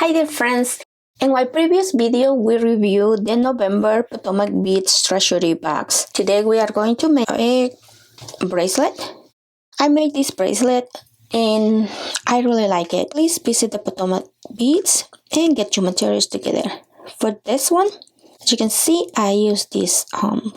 Hi there friends! In my previous video we reviewed the November Potomac Beads treasury bags. Today we are going to make a bracelet. I made this bracelet and I really like it. Please visit the Potomac Beads and get your materials together. For this one, as you can see, I use this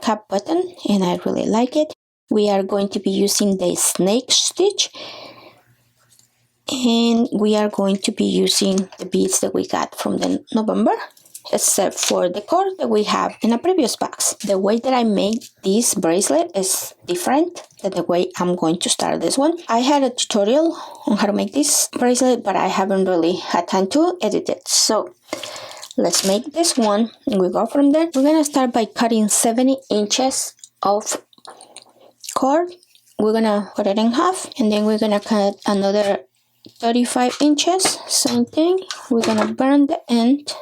cap button and I really like it. We are going to be using the snake stitch. And we are going to be using the beads that we got from the November, except for the cord that we have in the previous box. The way that I made this bracelet is different than the way I'm going to start this one. I had a tutorial on how to make this bracelet, but I haven't really had time to edit it. So let's make this one and we go from there. We're gonna start by cutting 70 inches of cord. We're gonna cut it in half and then we're gonna cut another 35 inches, same thing. We're gonna burn the end.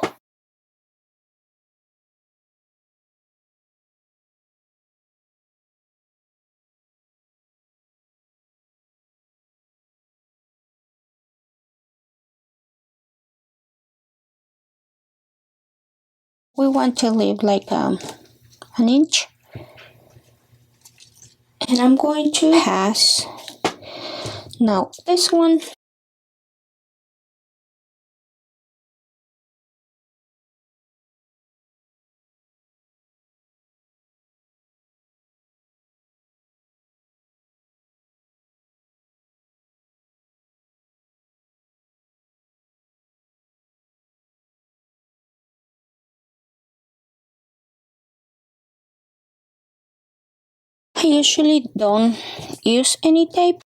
We want to leave like an inch, and I'm going to pass. Now this one, I usually don't use any tape.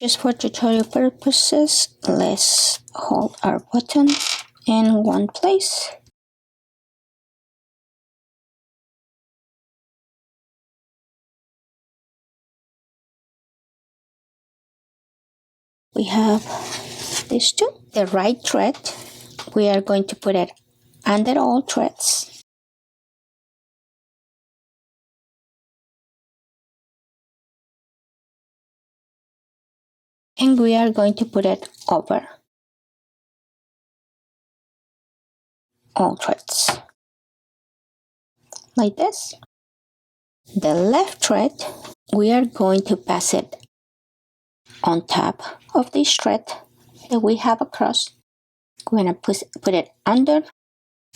Just for tutorial purposes, let's hold our button in one place. We have these two. The right thread, we are going to put it under all threads. And we are going to put it over all threads, like this. The left thread, we are going to pass it on top of this thread that we have across. We're going to put it under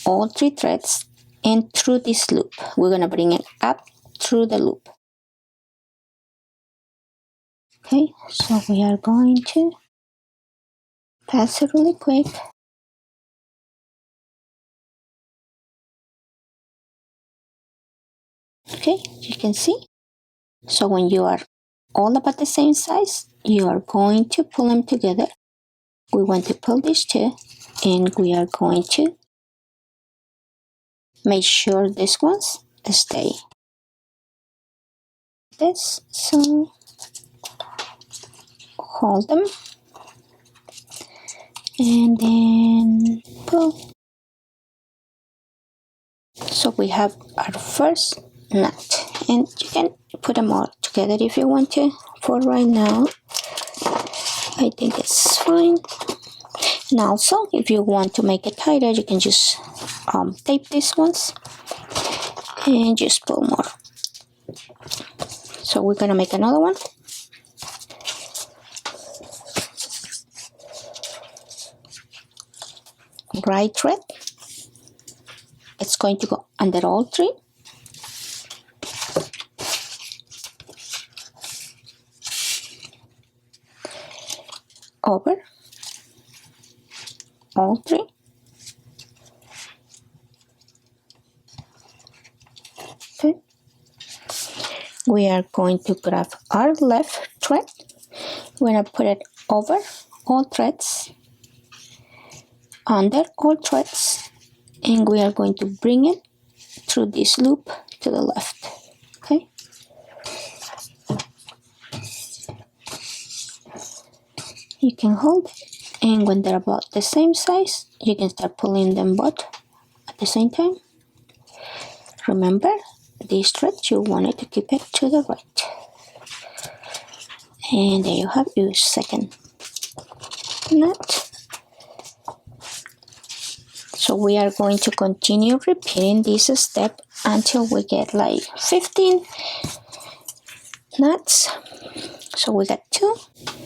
all three threads and through this loop. We're going to bring it up through the loop. Okay, so we are going to pass it really quick. Okay, you can see. So when you are all about the same size, you are going to pull them together. We want to pull these two and we are going to make sure these ones stay. This, so hold them and then pull. So we have our first knot, and you can put them all together if you want to. For right now, I think it's fine. And also, if you want to make it tighter, you can just tape these ones and just pull more. So we're gonna make another one. Right thread, it's going to go under all three. Over all three. Okay. We are going to grab our left thread. We're going to put it over all threads, under all threads, and we are going to bring it through this loop to the left. Okay. You can hold it, and when they're about the same size, you can start pulling them both at the same time. Remember, this thread, you wanted to keep it to the right. And there you have your second knot. So we are going to continue repeating this step until we get like 15 knots. So we got 2.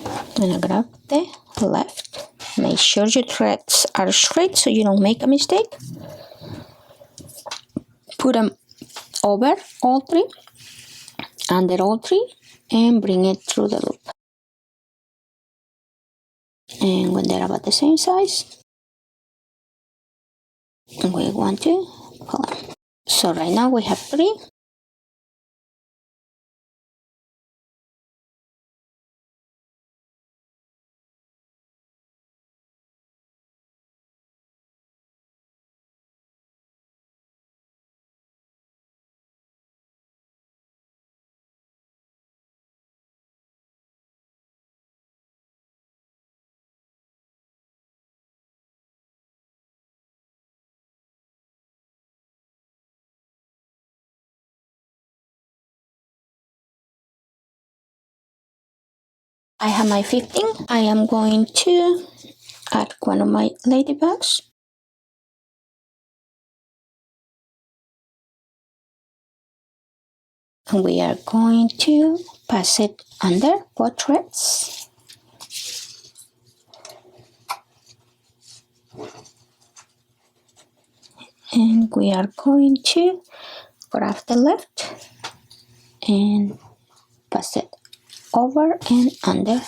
I'm gonna grab the left. Make sure your threads are straight so you don't make a mistake. Put them over all 3, under all 3, and bring it through the loop. And when they're about the same size, we want to pull them. So right now we have 3. I have my 15. I am going to add one of my ladybugs. And we are going to pass it under both threads. And we are going to grab the left and pass it over and under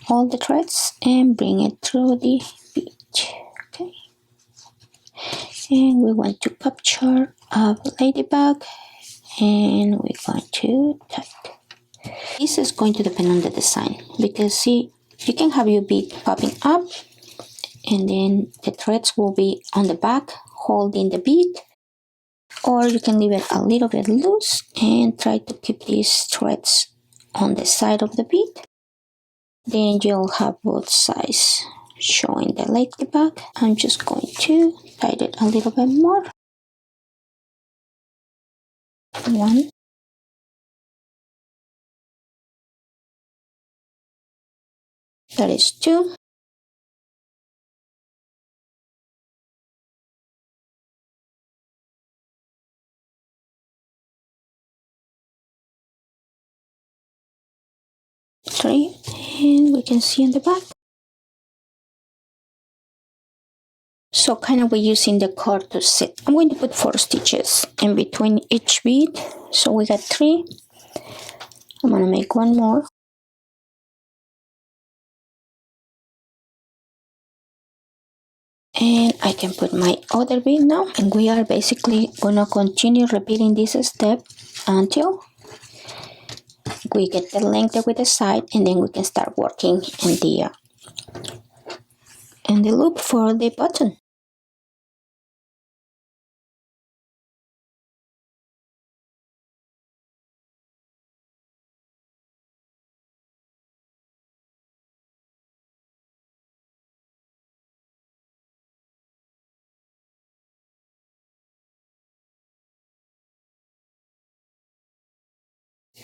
all the threads and bring it through the bead. Okay. And we want to capture a ladybug and we're going to tie it. This is going to depend on the design because see, you can have your bead popping up and then the threads will be on the back holding the bead, or you can leave it a little bit loose and try to keep these threads on the side of the bead. Then you'll have both sides showing the ladybug. I'm just going to tie it a little bit more. 1, that is 2, 3, and we can see in the back. So kind of we're using the cord to sit. I'm going to put 4 stitches in between each bead. So we got 3. I'm going to make 1 more. And I can put my other bead now. And we are basically going to continue repeating this step until we get the length that we decide, and then we can start working in the loop for the button.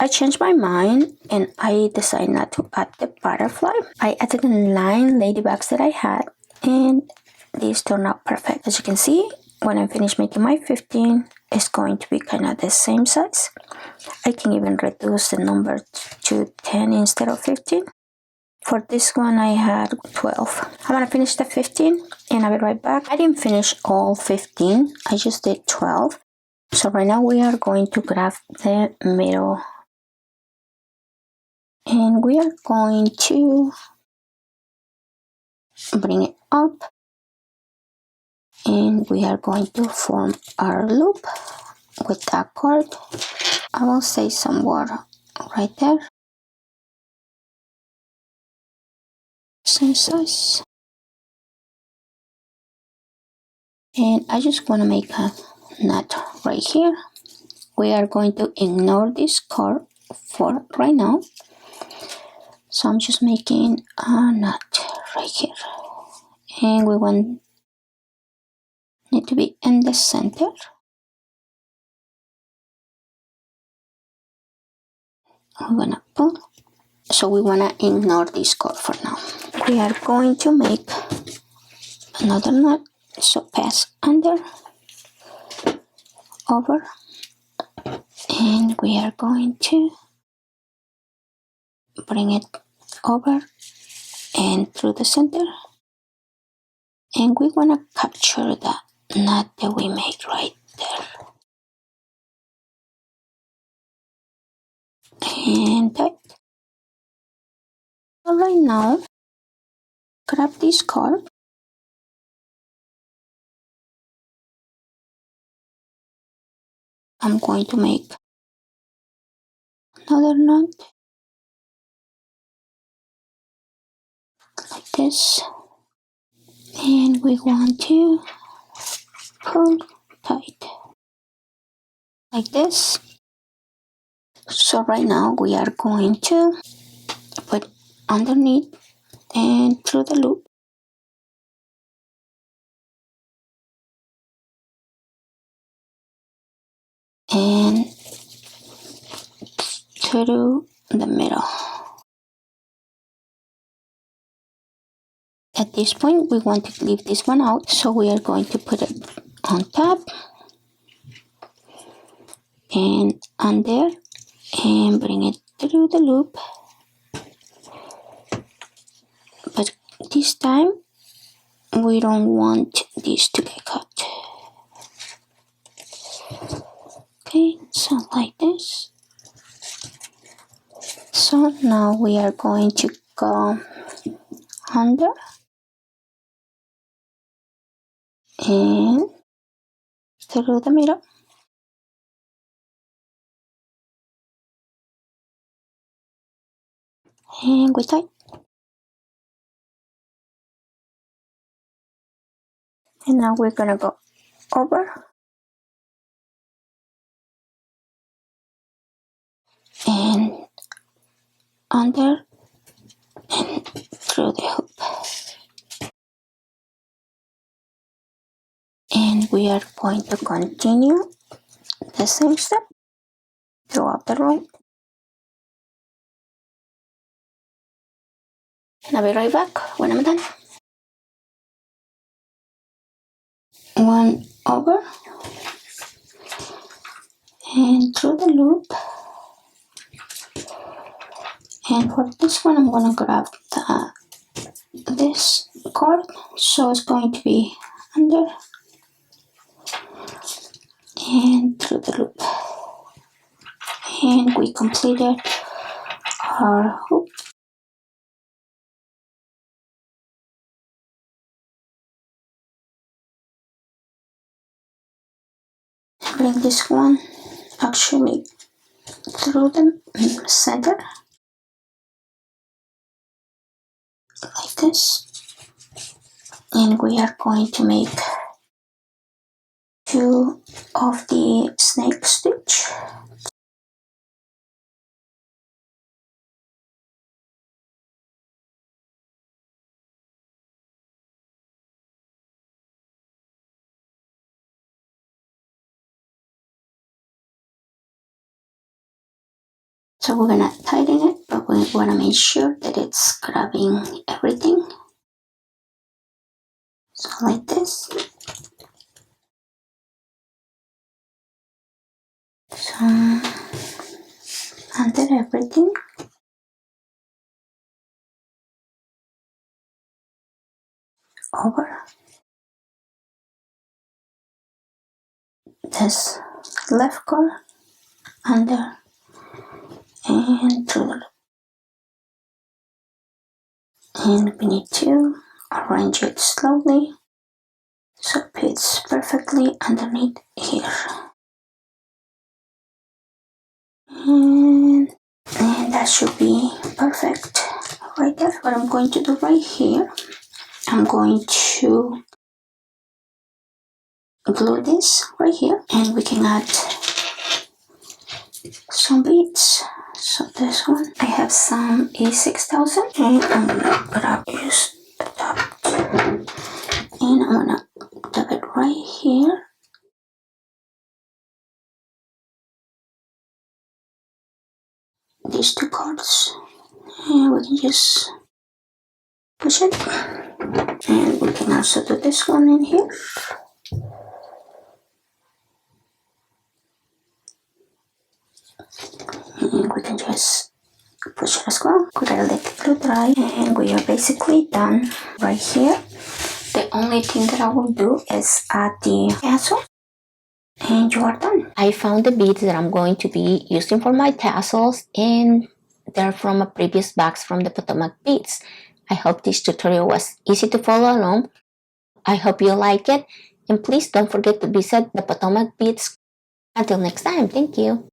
I changed my mind and I decided not to add the butterfly. I added the 9 ladybugs that I had and these turned out perfect. As you can see, when I finish making my 15, it's going to be kind of the same size. I can even reduce the number to 10 instead of 15. For this one, I had 12. I'm going to finish the 15 and I'll be right back. I didn't finish all 15. I just did 12. So right now we are going to grab the middle and we are going to bring it up and we are going to form our loop with that cord. I will say some water right there, same size, and I just want to make a knot right here. We are going to ignore this cord for right now, so I'm just making a knot right here and we want it to be in the center. I'm gonna pull so we want to ignore this cord for now. We are going to make another knot, so pass under, over, and we are going to bring it over and through the center, and we want to capture the knot that we made right there, and that. So right now, grab this cord, I'm going to make another knot like this, and we want to pull tight like this. So right now we are going to put underneath and through the loop, and through the middle. At this point we want to leave this one out, so we are going to put it on top and under and bring it through the loop, but this time we don't want this to get cut. Okay, so like this. So now we are going to go under and through the middle, and we tie. And now we're gonna go over and under and through the hoop. And we are going to continue the same step throughout the row. And I'll be right back when I'm done. One over and through the loop. And for this one, I'm gonna grab this cord, so it's going to be under and through the loop. And we completed our hoop. Bring this one actually through the center like this, and we are going to make 2 of the snake stitch. So we're gonna tighten it, but we wanna make sure that it's grabbing everything. So like this. So under everything. Over this left corner, under and through the loop. And we need to arrange it slowly so it fits perfectly underneath here. And that should be perfect right there. What I'm going to do right here, I'm going to glue this right here, and we can add some beads. So this one, I have some E6000, and I'm gonna grab just the top, and I'm gonna dab it right here. These 2 cards, And we can just push it. And we can also do this one in here. And we can just push it as well. Could I let it glue dry? And we are basically done right here. The only thing that I will do is add the tassel. And you are done. I found the beads that I'm going to be using for my tassels, and they're from a previous box from the Potomac Beads. I hope this tutorial was easy to follow along. I hope you like it, and please don't forget to visit the Potomac Beads. Until next time, thank you.